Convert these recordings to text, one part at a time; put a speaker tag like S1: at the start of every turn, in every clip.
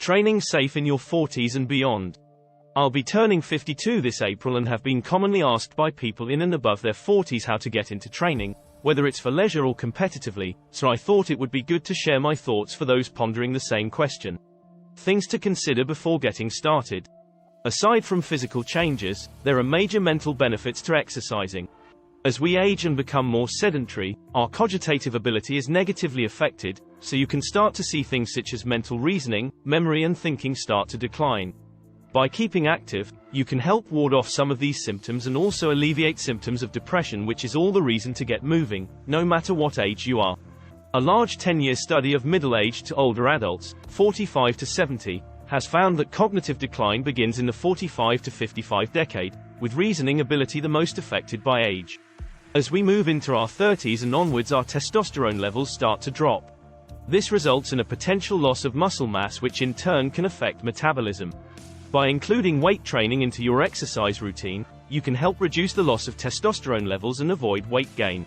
S1: Training safe in your 40s and beyond. I'll be turning 52 this April and have been commonly asked by people in and above their 40s how to get into training, whether it's for leisure or competitively, so I thought it would be good to share my thoughts for those pondering the same question. Things to consider before getting started. Aside from physical changes, there are major mental benefits to exercising. As we age and become more sedentary, our cogitative ability is negatively affected, so you can start to see things such as mental reasoning, memory and thinking start to decline. By keeping active, you can help ward off some of these symptoms and also alleviate symptoms of depression, which is all the reason to get moving, no matter what age you are. A large 10-year study of middle-aged to older adults, 45 to 70, has found that cognitive decline begins in the 45 to 55 decade, with reasoning ability the most affected by age. As we move into our 30s and onwards, our testosterone levels start to drop. This results in a potential loss of muscle mass, which in turn can affect metabolism. By including weight training into your exercise routine, you can help reduce the loss of testosterone levels and avoid weight gain.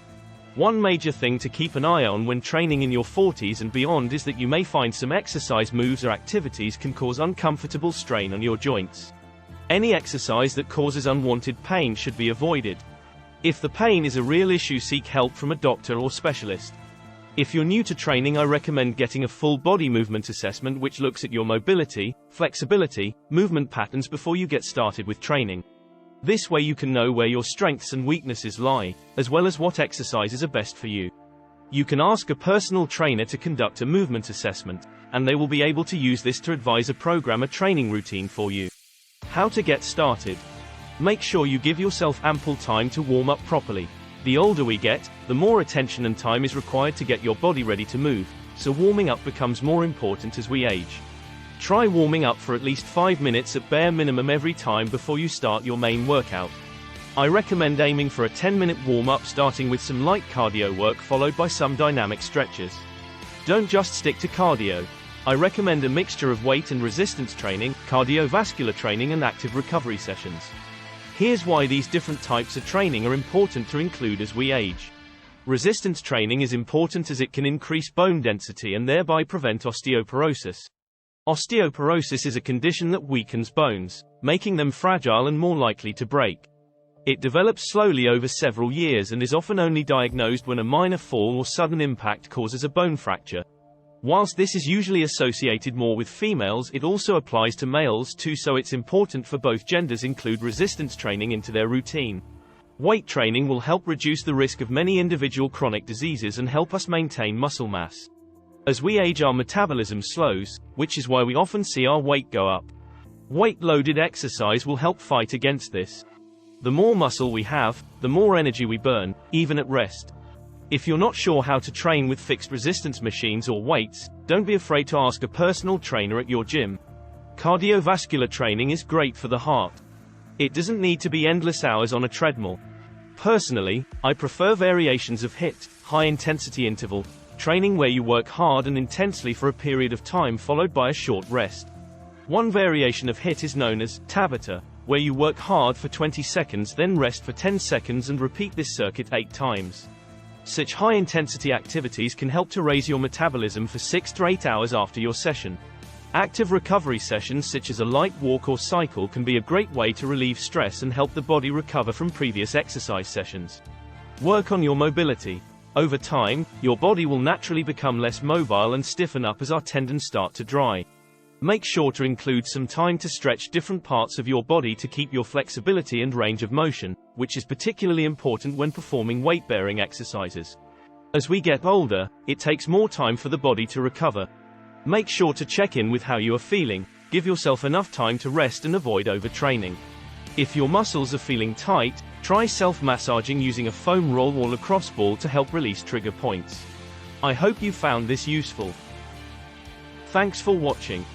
S1: One major thing to keep an eye on when training in your 40s and beyond is that you may find some exercise moves or activities can cause uncomfortable strain on your joints. Any exercise that causes unwanted pain should be avoided. If the pain is a real issue, seek help from a doctor or specialist. If you're new to training, I recommend getting a full body movement assessment which looks at your mobility, flexibility, movement patterns before you get started with training. This way you can know where your strengths and weaknesses lie, as well as what exercises are best for you. You can ask a personal trainer to conduct a movement assessment, and they will be able to use this to advise a program or training routine for you. How to get started. Make sure you give yourself ample time to warm up properly. The older we get, the more attention and time is required to get your body ready to move, so warming up becomes more important as we age. Try warming up for at least 5 minutes at bare minimum every time before you start your main workout. I recommend aiming for a 10-minute warm-up, starting with some light cardio work followed by some dynamic stretches. Don't just stick to cardio. I recommend a mixture of weight and resistance training, cardiovascular training and active recovery sessions. Here's why these different types of training are important to include as we age. Resistance training is important as it can increase bone density and thereby prevent osteoporosis. Osteoporosis is a condition that weakens bones, making them fragile and more likely to break. It develops slowly over several years and is often only diagnosed when a minor fall or sudden impact causes a bone fracture. Whilst this is usually associated more with females, it also applies to males too, so it's important for both genders include resistance training into their routine. Weight training will help reduce the risk of many individual chronic diseases and help us maintain muscle mass. As we age, our metabolism slows, which is why we often see our weight go up. Weight-loaded exercise will help fight against this. The more muscle we have, the more energy we burn, even at rest. If you're not sure how to train with fixed resistance machines or weights, don't be afraid to ask a personal trainer at your gym. Cardiovascular training is great for the heart. It doesn't need to be endless hours on a treadmill. Personally, I prefer variations of HIIT, high-intensity interval training, where you work hard and intensely for a period of time followed by a short rest. One variation of HIIT is known as Tabata, where you work hard for 20 seconds then rest for 10 seconds and repeat this circuit 8 times. Such high-intensity activities can help to raise your metabolism for 6 to 8 hours after your session. Active recovery sessions such as a light walk or cycle can be a great way to relieve stress and help the body recover from previous exercise sessions. Work on your mobility. Over time, your body will naturally become less mobile and stiffen up as our tendons start to dry. Make sure to include some time to stretch different parts of your body to keep your flexibility and range of motion, which is particularly important when performing weight-bearing exercises. As we get older, it takes more time for the body to recover. Make sure to check in with how you are feeling, give yourself enough time to rest and avoid overtraining. If your muscles are feeling tight, try self-massaging using a foam roll or lacrosse ball to help release trigger points. I hope you found this useful. Thanks for watching.